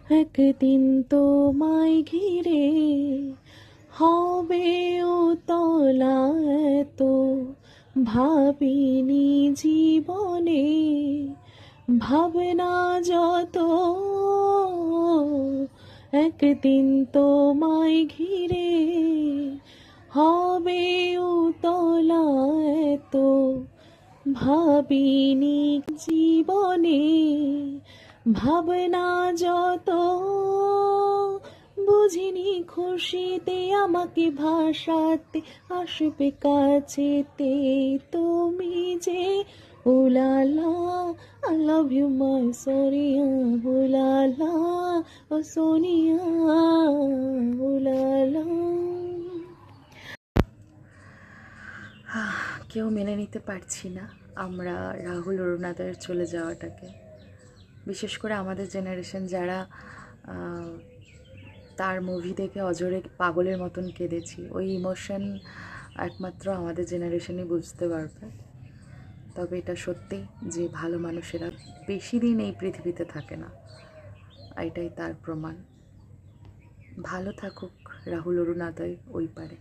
একদিন তোমায় ঘিরে হবে উতলা, এত ভাবিনি জীবনে। ভাবনা যত, একদিন তোমায় ঘিরে হবে উতলা, এত ভাবিনি জীবনে। ভাবনা যত, বুঝিনি খুশিতে আমাকে ভাসাতে আসবে কাছেতে তুমি যে। উলালা, I love you my Sonia, উলালা ও সোনিয়া, উলালা। কেউ মেনে নিতে পারছি না আমরা রাহুল অরুণাদয়ের চলে যাওয়াটাকে। বিশেষ করে আমাদের জেনারেশন যারা তার মুভি দেখে অজরে পাগলের মতন কেঁদেছি, ওই ইমোশন একমাত্র আমাদের জেনারেশনই বুঝতে পারবে। তবে এটা সত্যি যে ভালো মানুষেরা বেশি দিন এই পৃথিবীতে থাকে না, এটাই তার প্রমাণ। ভালো থাকুক রাহুল অরুণাদয় ওই পারে।